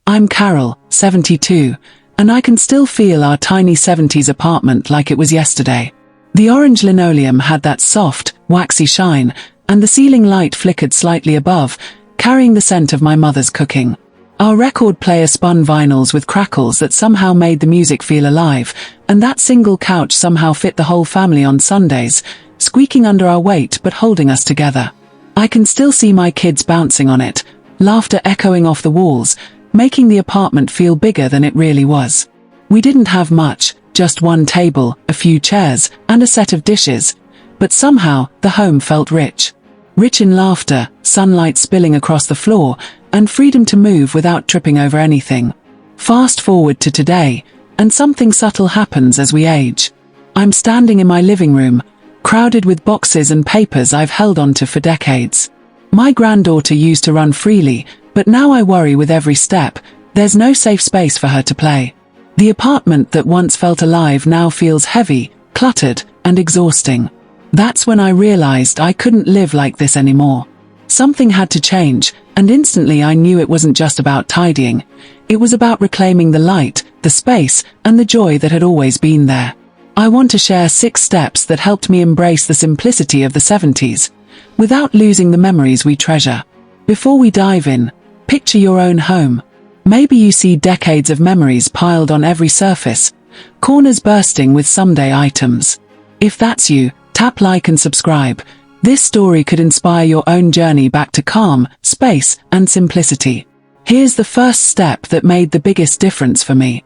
I'm Carol, 72, and I can still feel our tiny 70s apartment like it was yesterday. The orange linoleum had that soft, waxy shine, and the ceiling light flickered slightly above, carrying the scent of my mother's cooking. Our record player spun vinyls with crackles that somehow made the music feel alive, and that single couch somehow fit the whole family on Sundays, squeaking under our weight but holding us together. I can still see my kids bouncing on it, laughter echoing off the walls, making the apartment feel bigger than it really was. We didn't have much, just one table, a few chairs, and a set of dishes, but somehow the home felt rich. Rich in laughter, sunlight spilling across the floor, and freedom to move without tripping over anything. Fast forward to today, and something subtle happens as we age. I'm standing in my living room, crowded with boxes and papers I've held onto for decades. My granddaughter used to run freely, but now I worry with every step, there's no safe space for her to play. The apartment that once felt alive now feels heavy, cluttered, and exhausting. That's when I realized I couldn't live like this anymore. Something had to change, and instantly I knew it wasn't just about tidying. It was about reclaiming the light, the space, and the joy that had always been there. I want to share 6 steps that helped me embrace the simplicity of the 70s, without losing the memories we treasure. Before we dive in, picture your own home. Maybe you see decades of memories piled on every surface, corners bursting with someday items. If that's you, tap like and subscribe. This story could inspire your own journey back to calm, space, and simplicity. Here's the first step that made the biggest difference for me.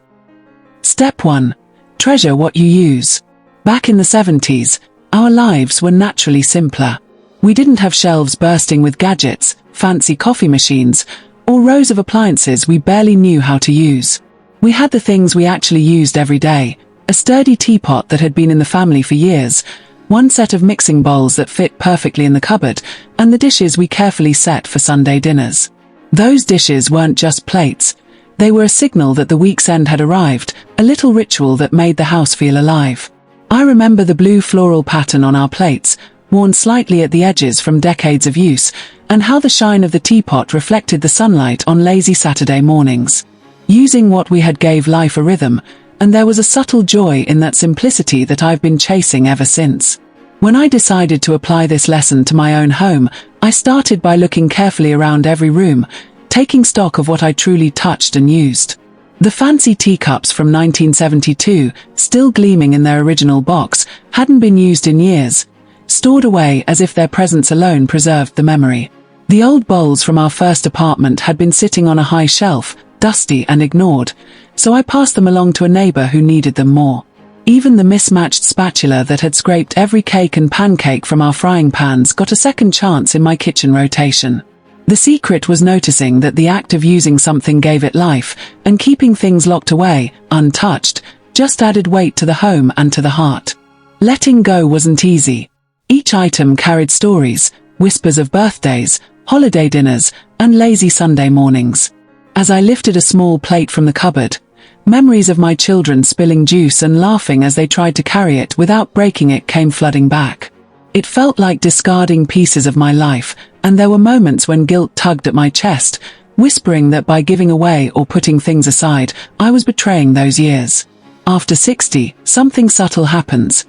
Step 1. Treasure what you use. Back in the 70s, our lives were naturally simpler. We didn't have shelves bursting with gadgets, fancy coffee machines, or rows of appliances we barely knew how to use. We had the things we actually used every day, a sturdy teapot that had been in the family for years, one set of mixing bowls that fit perfectly in the cupboard, and the dishes we carefully set for Sunday dinners. Those dishes weren't just plates. They were a signal that the week's end had arrived, a little ritual that made the house feel alive. I remember the blue floral pattern on our plates, worn slightly at the edges from decades of use, and how the shine of the teapot reflected the sunlight on lazy Saturday mornings. Using what we had gave life a rhythm, and there was a subtle joy in that simplicity that I've been chasing ever since. When I decided to apply this lesson to my own home, I started by looking carefully around every room, taking stock of what I truly touched and used. The fancy teacups from 1972, still gleaming in their original box, hadn't been used in years, stored away as if their presence alone preserved the memory. The old bowls from our first apartment had been sitting on a high shelf, dusty and ignored, so I passed them along to a neighbor who needed them more. Even the mismatched spatula that had scraped every cake and pancake from our frying pans got a second chance in my kitchen rotation. The secret was noticing that the act of using something gave it life, and keeping things locked away, untouched, just added weight to the home and to the heart. Letting go wasn't easy. Each item carried stories, whispers of birthdays, holiday dinners, and lazy Sunday mornings. As I lifted a small plate from the cupboard, memories of my children spilling juice and laughing as they tried to carry it without breaking it came flooding back. It felt like discarding pieces of my life, and there were moments when guilt tugged at my chest, whispering that by giving away or putting things aside, I was betraying those years. After 60, something subtle happens.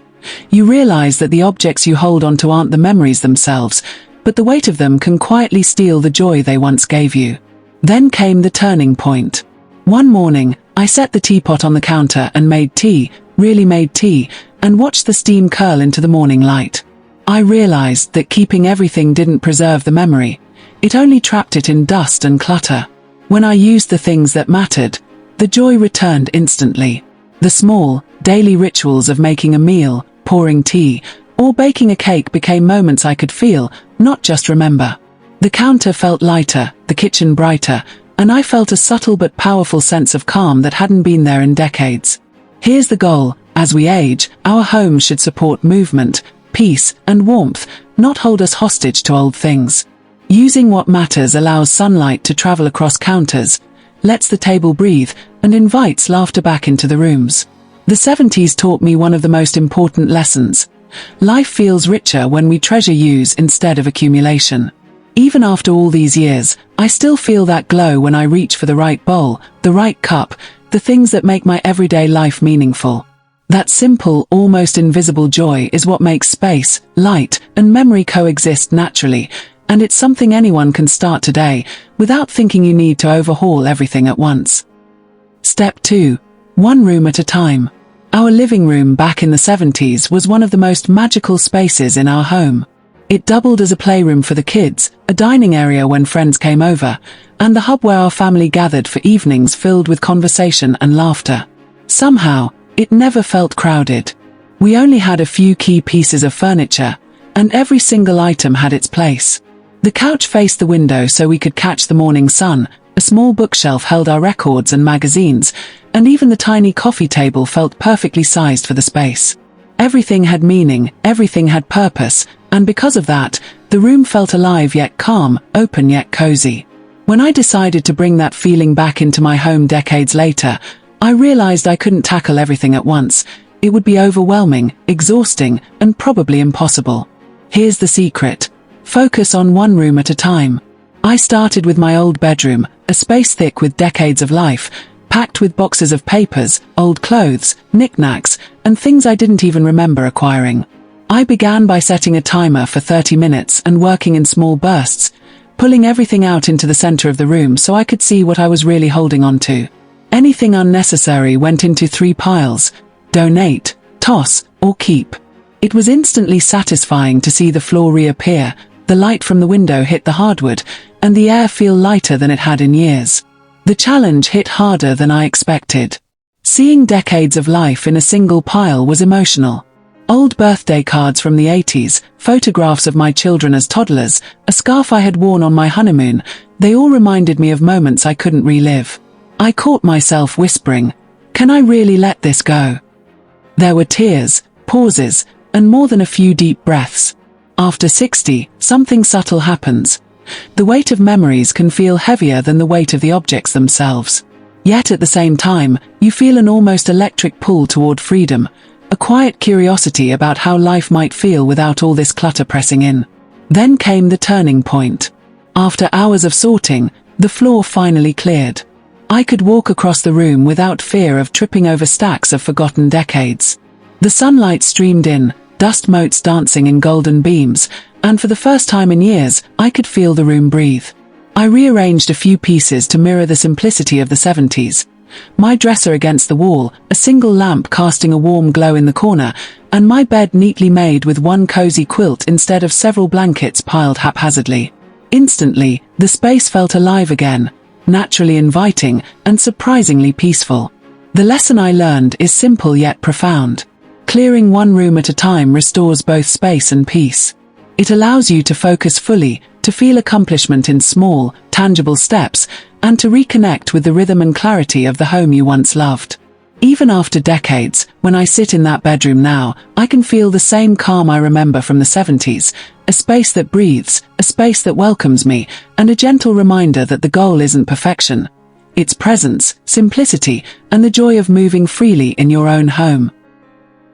You realize that the objects you hold onto aren't the memories themselves, but the weight of them can quietly steal the joy they once gave you. Then came the turning point. One morning, I set the teapot on the counter and made tea, really made tea, and watched the steam curl into the morning light. I realized that keeping everything didn't preserve the memory. It only trapped it in dust and clutter. When I used the things that mattered, the joy returned instantly. The small, daily rituals of making a meal, pouring tea, or baking a cake became moments I could feel, not just remember. The counter felt lighter, the kitchen brighter, and I felt a subtle but powerful sense of calm that hadn't been there in decades. Here's the goal: as we age, our homes should support movement, peace, and warmth, not hold us hostage to old things. Using what matters allows sunlight to travel across counters, lets the table breathe, and invites laughter back into the rooms. The 70s taught me one of the most important lessons. Life feels richer when we treasure use instead of accumulation. Even after all these years, I still feel that glow when I reach for the right bowl, the right cup, the things that make my everyday life meaningful. That simple, almost invisible joy is what makes space, light, and memory coexist naturally, and it's something anyone can start today, without thinking you need to overhaul everything at once. Step 2. One room at a time. Our living room back in the 70s was one of the most magical spaces in our home. It doubled as a playroom for the kids, a dining area when friends came over, and the hub where our family gathered for evenings filled with conversation and laughter. Somehow, it never felt crowded. We only had a few key pieces of furniture, and every single item had its place. The couch faced the window so we could catch the morning sun, a small bookshelf held our records and magazines, and even the tiny coffee table felt perfectly sized for the space. Everything had meaning, everything had purpose, and because of that, the room felt alive yet calm, open yet cozy. When I decided to bring that feeling back into my home decades later, I realized I couldn't tackle everything at once. It would be overwhelming, exhausting, and probably impossible. Here's the secret. Focus on one room at a time. I started with my old bedroom, a space thick with decades of life, packed with boxes of papers, old clothes, knickknacks, and things I didn't even remember acquiring. I began by setting a timer for 30 minutes and working in small bursts, pulling everything out into the center of the room so I could see what I was really holding on to. Anything unnecessary went into 3 piles: donate, toss, or keep. It was instantly satisfying to see the floor reappear, the light from the window hit the hardwood, and the air feel lighter than it had in years. The challenge hit harder than I expected. Seeing decades of life in a single pile was emotional. Old birthday cards from the 80s, photographs of my children as toddlers, a scarf I had worn on my honeymoon, they all reminded me of moments I couldn't relive. I caught myself whispering, "Can I really let this go?" There were tears, pauses, and more than a few deep breaths. After 60, something subtle happens. The weight of memories can feel heavier than the weight of the objects themselves. Yet at the same time, you feel an almost electric pull toward freedom, a quiet curiosity about how life might feel without all this clutter pressing in. Then came the turning point. After hours of sorting, the floor finally cleared. I could walk across the room without fear of tripping over stacks of forgotten decades. The sunlight streamed in, dust motes dancing in golden beams, and for the first time in years, I could feel the room breathe. I rearranged a few pieces to mirror the simplicity of the 70s. My dresser against the wall, a single lamp casting a warm glow in the corner, and my bed neatly made with one cozy quilt instead of several blankets piled haphazardly. Instantly, the space felt alive again, naturally inviting and surprisingly peaceful. The lesson I learned is simple yet profound. Clearing one room at a time restores both space and peace. It allows you to focus fully, to feel accomplishment in small, tangible steps, and to reconnect with the rhythm and clarity of the home you once loved. Even after decades, when I sit in that bedroom now, I can feel the same calm I remember from the 70s, a space that breathes, a space that welcomes me, and a gentle reminder that the goal isn't perfection. It's presence, simplicity, and the joy of moving freely in your own home.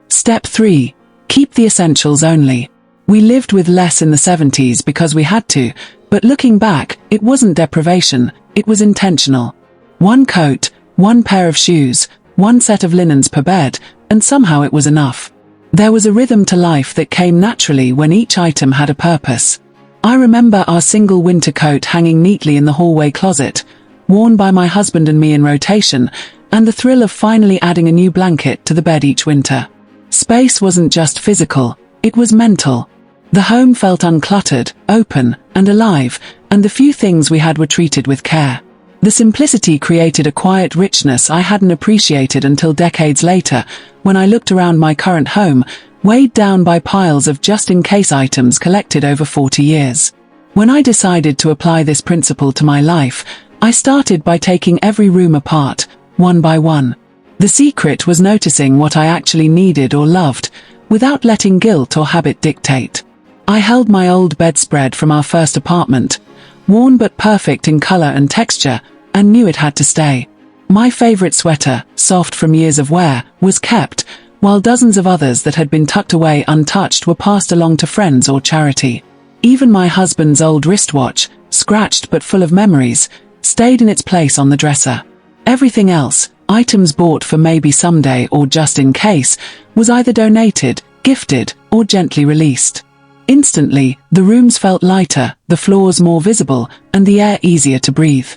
Step 3. Keep the essentials only. We lived with less in the 70s because we had to, but looking back, it wasn't deprivation, it was intentional. One coat, one pair of shoes, one set of linens per bed, and somehow it was enough. There was a rhythm to life that came naturally when each item had a purpose. I remember our single winter coat hanging neatly in the hallway closet, worn by my husband and me in rotation, and the thrill of finally adding a new blanket to the bed each winter. Space wasn't just physical, it was mental. The home felt uncluttered, open, and alive, and the few things we had were treated with care. The simplicity created a quiet richness I hadn't appreciated until decades later, when I looked around my current home, weighed down by piles of just-in-case items collected over 40 years. When I decided to apply this principle to my life, I started by taking every room apart, one by one. The secret was noticing what I actually needed or loved, without letting guilt or habit dictate. I held my old bedspread from our first apartment, worn but perfect in color and texture, and knew it had to stay. My favorite sweater, soft from years of wear, was kept, while dozens of others that had been tucked away untouched were passed along to friends or charity. Even my husband's old wristwatch, scratched but full of memories, stayed in its place on the dresser. Everything else, items bought for maybe someday or just in case, was either donated, gifted, or gently released. Instantly, the rooms felt lighter, the floors more visible, and the air easier to breathe.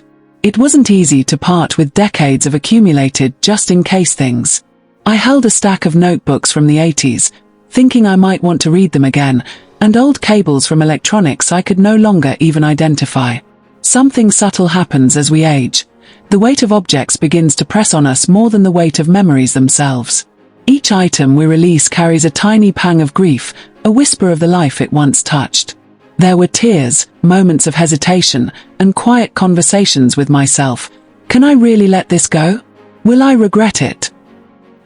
It wasn't easy to part with decades of accumulated just-in-case things. I held a stack of notebooks from the 80s, thinking I might want to read them again, and old cables from electronics I could no longer even identify. Something subtle happens as we age. The weight of objects begins to press on us more than the weight of memories themselves. Each item we release carries a tiny pang of grief, a whisper of the life it once touched. There were tears, moments of hesitation, and quiet conversations with myself. Can I really let this go? Will I regret it?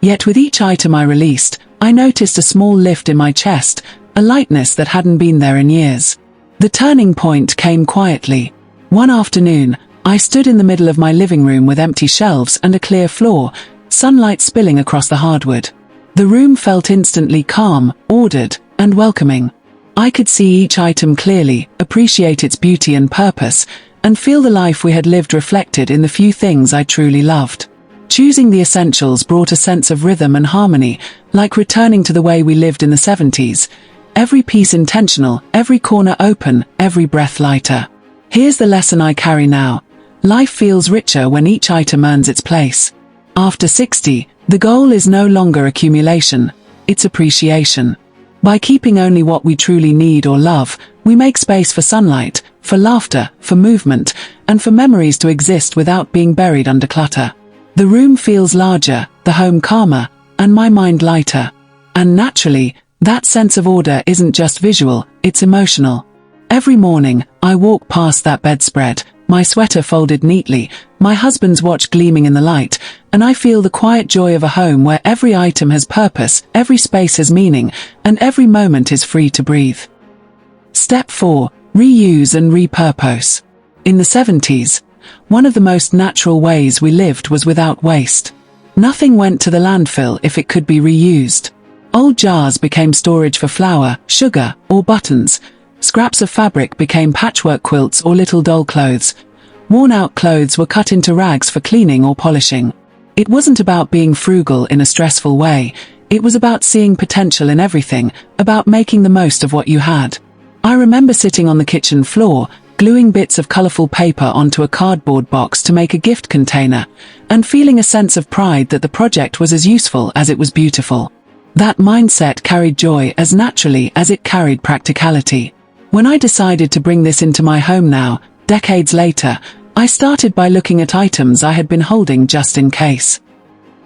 Yet with each item I released, I noticed a small lift in my chest, a lightness that hadn't been there in years. The turning point came quietly. One afternoon, I stood in the middle of my living room with empty shelves and a clear floor, sunlight spilling across the hardwood. The room felt instantly calm, ordered, and welcoming. I could see each item clearly, appreciate its beauty and purpose, and feel the life we had lived reflected in the few things I truly loved. Choosing the essentials brought a sense of rhythm and harmony, like returning to the way we lived in the 70s. Every piece intentional, every corner open, every breath lighter. Here's the lesson I carry now. Life feels richer when each item earns its place. After 60, the goal is no longer accumulation, it's appreciation. By keeping only what we truly need or love, we make space for sunlight, for laughter, for movement, and for memories to exist without being buried under clutter. The room feels larger, the home calmer, and my mind lighter. And naturally, that sense of order isn't just visual, it's emotional. Every morning, I walk past that bedspread, my sweater folded neatly, my husband's watch gleaming in the light, and I feel the quiet joy of a home where every item has purpose, every space has meaning, and every moment is free to breathe. Step 4. Reuse and repurpose. In the 70s, one of the most natural ways we lived was without waste. Nothing went to the landfill if it could be reused. Old jars became storage for flour, sugar, or buttons. Scraps of fabric became patchwork quilts or little doll clothes. Worn-out clothes were cut into rags for cleaning or polishing. It wasn't about being frugal in a stressful way. It was about seeing potential in everything, about making the most of what you had. I remember sitting on the kitchen floor, gluing bits of colorful paper onto a cardboard box to make a gift container, and feeling a sense of pride that the project was as useful as it was beautiful. That mindset carried joy as naturally as it carried practicality. When I decided to bring this into my home now, decades later, I started by looking at items I had been holding just in case.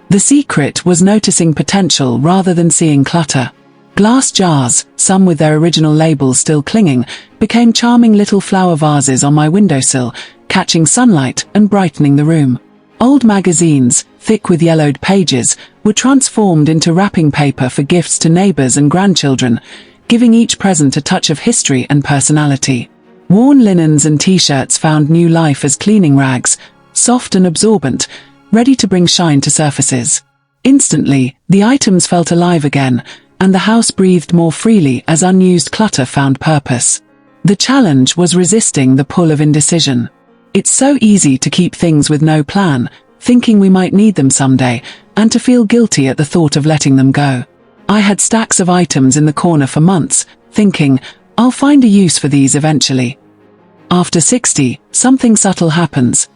The secret was noticing potential rather than seeing clutter. Glass jars, some with their original labels still clinging, became charming little flower vases on my windowsill, catching sunlight and brightening the room. Old magazines, thick with yellowed pages, were transformed into wrapping paper for gifts to neighbors and grandchildren, giving each present a touch of history and personality. Worn linens and t-shirts found new life as cleaning rags, soft and absorbent, ready to bring shine to surfaces. Instantly, the items felt alive again, and the house breathed more freely as unused clutter found purpose. The challenge was resisting the pull of indecision. It's so easy to keep things with no plan, thinking we might need them someday, and to feel guilty at the thought of letting them go. I had stacks of items in the corner for months, thinking, I'll find a use for these eventually. After 60, something subtle happens.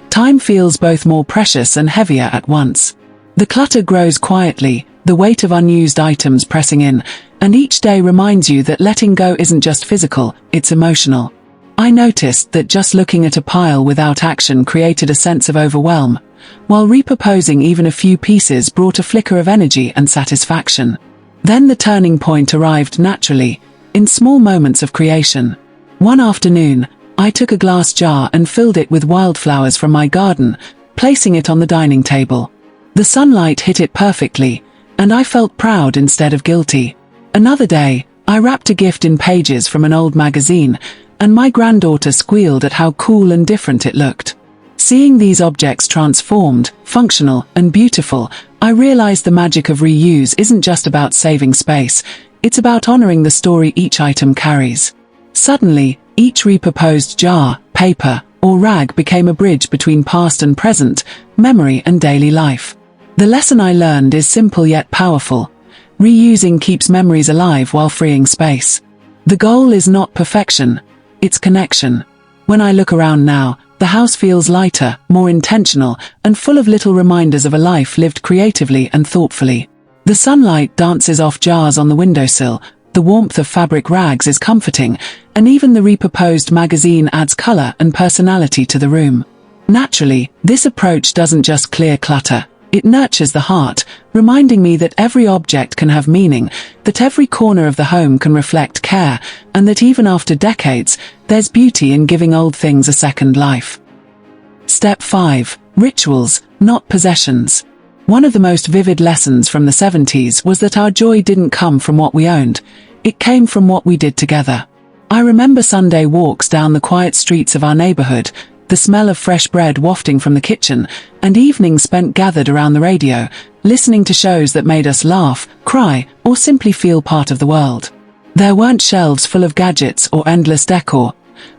Time feels both more precious and heavier at once. The clutter grows quietly, the weight of unused items pressing in, and each day reminds you that letting go isn't just physical, it's emotional. I noticed that just looking at a pile without action created a sense of overwhelm, while repurposing even a few pieces brought a flicker of energy and satisfaction. Then the turning point arrived naturally, in small moments of creation. One afternoon, I took a glass jar and filled it with wildflowers from my garden, placing it on the dining table. The sunlight hit it perfectly, and I felt proud instead of guilty. Another day, I wrapped a gift in pages from an old magazine, and my granddaughter squealed at how cool and different it looked. Seeing these objects transformed, functional, and beautiful, I realized the magic of reuse isn't just about saving space, it's about honoring the story each item carries. Suddenly, each repurposed jar, paper, or rag became a bridge between past and present, memory and daily life. The lesson I learned is simple yet powerful. Reusing keeps memories alive while freeing space. The goal is not perfection, it's connection. When I look around now, the house feels lighter, more intentional, and full of little reminders of a life lived creatively and thoughtfully. The sunlight dances off jars on the windowsill, the warmth of fabric rags is comforting, and even the repurposed magazine adds color and personality to the room. Naturally, this approach doesn't just clear clutter, it nurtures the heart, reminding me that every object can have meaning, that every corner of the home can reflect care, and that even after decades, there's beauty in giving old things a second life. Step 5. Rituals, not possessions. One of the most vivid lessons from the 70s was that our joy didn't come from what we owned, it came from what we did together. I remember Sunday walks down the quiet streets of our neighborhood, the smell of fresh bread wafting from the kitchen, and evenings spent gathered around the radio, listening to shows that made us laugh, cry, or simply feel part of the world. There weren't shelves full of gadgets or endless decor.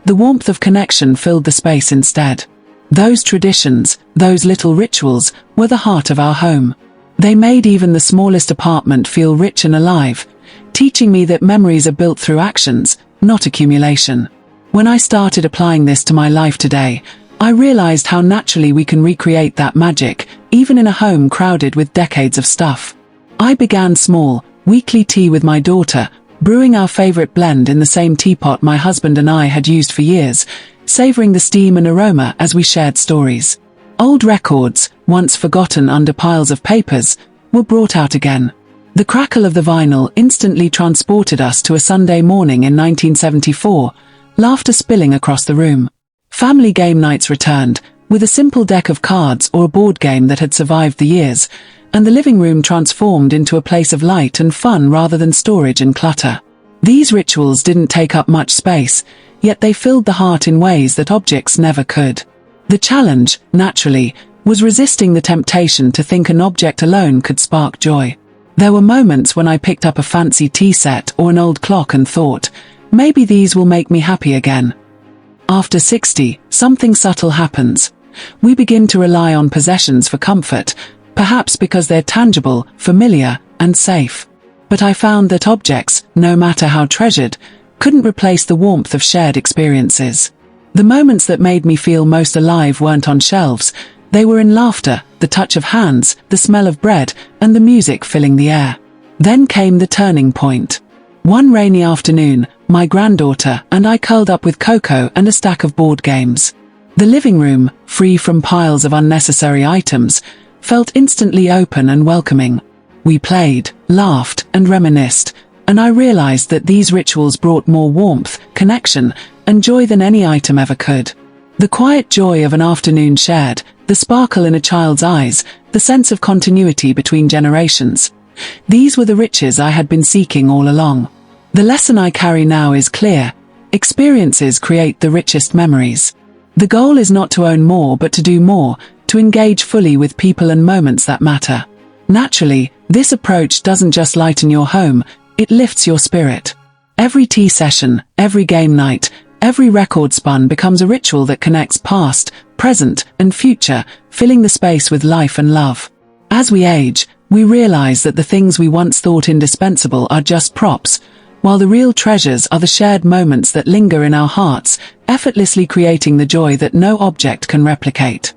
The warmth of connection filled the space instead. Those traditions, those little rituals, were the heart of our home. They made even the smallest apartment feel rich and alive, teaching me that memories are built through actions, not accumulation. When I started applying this to my life today, I realized how naturally we can recreate that magic, even in a home crowded with decades of stuff. I began small, weekly tea with my daughter, brewing our favorite blend in the same teapot my husband and I had used for years, savoring the steam and aroma as we shared stories. Old records, once forgotten under piles of papers, were brought out again. The crackle of the vinyl instantly transported us to a Sunday morning in 1974, laughter spilling across the room. Family game nights returned, with a simple deck of cards or a board game that had survived the years, and the living room transformed into a place of light and fun rather than storage and clutter. These rituals didn't take up much space, yet they filled the heart in ways that objects never could. The challenge, naturally, was resisting the temptation to think an object alone could spark joy. There were moments when I picked up a fancy tea set or an old clock and thought, maybe these will make me happy again. After 60, something subtle happens. We begin to rely on possessions for comfort, perhaps because they're tangible, familiar, and safe. But I found that objects, no matter how treasured, couldn't replace the warmth of shared experiences. The moments that made me feel most alive weren't on shelves, they were in laughter, the touch of hands, the smell of bread, and the music filling the air. Then came the turning point. One rainy afternoon, my granddaughter and I curled up with cocoa and a stack of board games. The living room, free from piles of unnecessary items, felt instantly open and welcoming. We played, laughed, and reminisced, and I realized that these rituals brought more warmth, connection, and joy than any item ever could. The quiet joy of an afternoon shared, the sparkle in a child's eyes, the sense of continuity between generations. These were the riches I had been seeking all along. The lesson I carry now is clear. Experiences create the richest memories. The goal is not to own more but to do more, to engage fully with people and moments that matter. Naturally, this approach doesn't just lighten your home, it lifts your spirit. Every tea session, every game night, every record spun becomes a ritual that connects past, present, and future, filling the space with life and love. As we age, we realize that the things we once thought indispensable are just props, while the real treasures are the shared moments that linger in our hearts, effortlessly creating the joy that no object can replicate.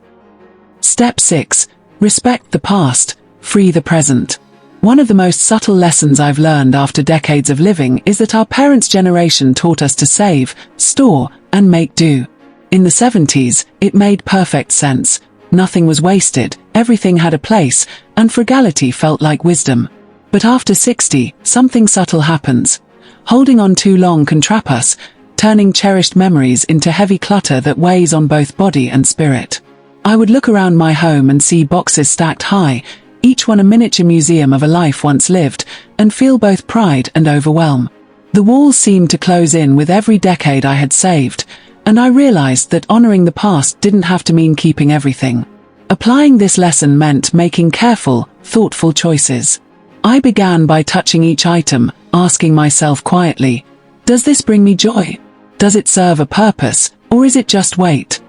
Step 6. Respect the past, free the present. One of the most subtle lessons I've learned after decades of living is that our parents' generation taught us to save, store, and make do. In the 70s, it made perfect sense. Nothing was wasted, everything had a place, and frugality felt like wisdom. But after 60, something subtle happens. Holding on too long can trap us, turning cherished memories into heavy clutter that weighs on both body and spirit. I would look around my home and see boxes stacked high, each one a miniature museum of a life once lived, and feel both pride and overwhelm. The walls seemed to close in with every decade I had saved, and I realized that honoring the past didn't have to mean keeping everything. Applying this lesson meant making careful, thoughtful choices. I began by touching each item, asking myself quietly, does this bring me joy? Does it serve a purpose, or is it just weight?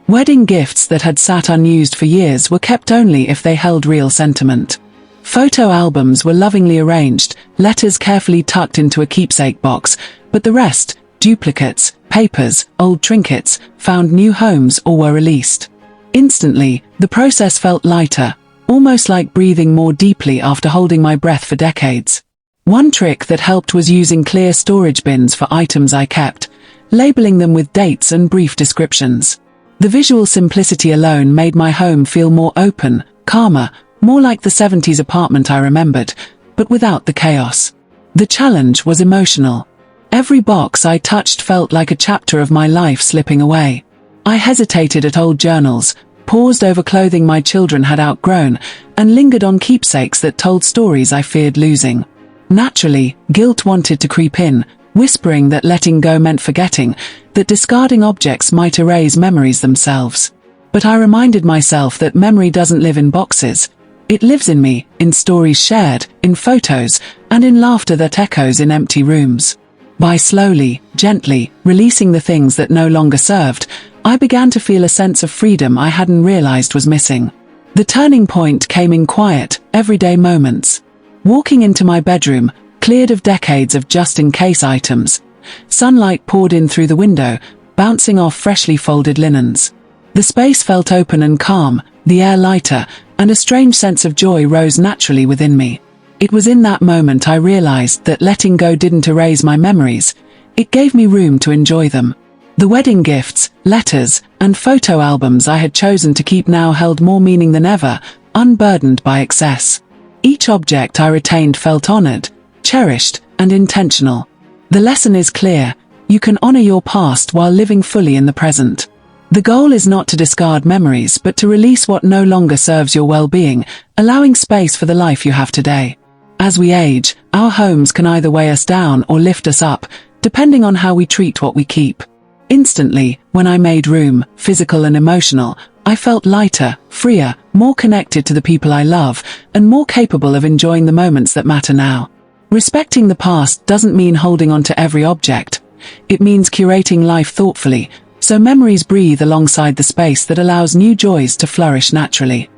Wedding gifts that had sat unused for years were kept only if they held real sentiment. Photo albums were lovingly arranged, letters carefully tucked into a keepsake box, but the rest, duplicates, papers, old trinkets, found new homes or were released. Instantly, the process felt lighter, almost like breathing more deeply after holding my breath for decades. One trick that helped was using clear storage bins for items I kept, labeling them with dates and brief descriptions. The visual simplicity alone made my home feel more open, calmer, more like the 70s apartment I remembered, but without the chaos. The challenge was emotional. Every box I touched felt like a chapter of my life slipping away. I hesitated at old journals, paused over clothing my children had outgrown, and lingered on keepsakes that told stories I feared losing. Naturally, guilt wanted to creep in, whispering that letting go meant forgetting, that discarding objects might erase memories themselves. But I reminded myself that memory doesn't live in boxes. It lives in me, in stories shared, in photos, and in laughter that echoes in empty rooms. By slowly, gently, releasing the things that no longer served, I began to feel a sense of freedom I hadn't realized was missing. The turning point came in quiet, everyday moments. Walking into my bedroom, cleared of decades of just-in-case items, sunlight poured in through the window, bouncing off freshly folded linens. The space felt open and calm, the air lighter, and a strange sense of joy rose naturally within me. It was in that moment I realized that letting go didn't erase my memories, it gave me room to enjoy them. The wedding gifts, letters, and photo albums I had chosen to keep now held more meaning than ever, unburdened by excess. Each object I retained felt honored, cherished, and intentional. The lesson is clear: you can honor your past while living fully in the present. The goal is not to discard memories but to release what no longer serves your well-being, allowing space for the life you have today. As we age, our homes can either weigh us down or lift us up, depending on how we treat what we keep. Instantly, when I made room, physical and emotional, I felt lighter, freer, more connected to the people I love, and more capable of enjoying the moments that matter now. Respecting the past doesn't mean holding on to every object. It means curating life thoughtfully, so memories breathe alongside the space that allows new joys to flourish naturally.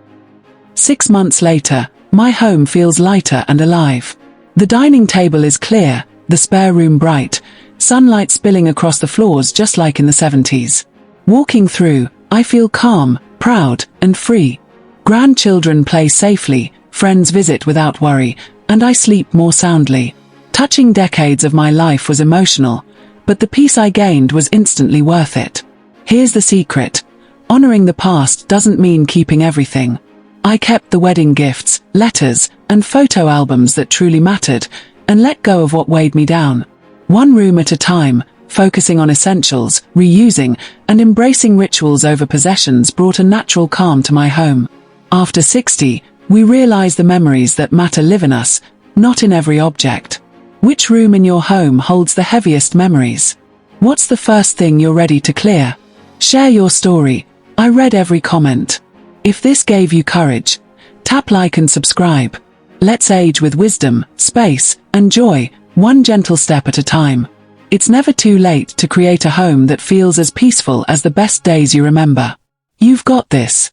6 months later, my home feels lighter and alive. The dining table is clear, the spare room bright, sunlight spilling across the floors just like in the 70s. Walking through, I feel calm, proud, and free. Grandchildren play safely, friends visit without worry, and I sleep more soundly. Touching decades of my life was emotional, but the peace I gained was instantly worth it. Here's the secret: honoring the past doesn't mean keeping everything. I kept the wedding gifts, letters, and photo albums that truly mattered, and let go of what weighed me down. One room at a time, focusing on essentials, reusing, and embracing rituals over possessions brought a natural calm to my home. After 60, we realize the memories that matter live in us, not in every object. Which room in your home holds the heaviest memories? What's the first thing you're ready to clear? Share your story. I read every comment. If this gave you courage, tap like and subscribe. Let's age with wisdom, space, and joy, one gentle step at a time. It's never too late to create a home that feels as peaceful as the best days you remember. You've got this.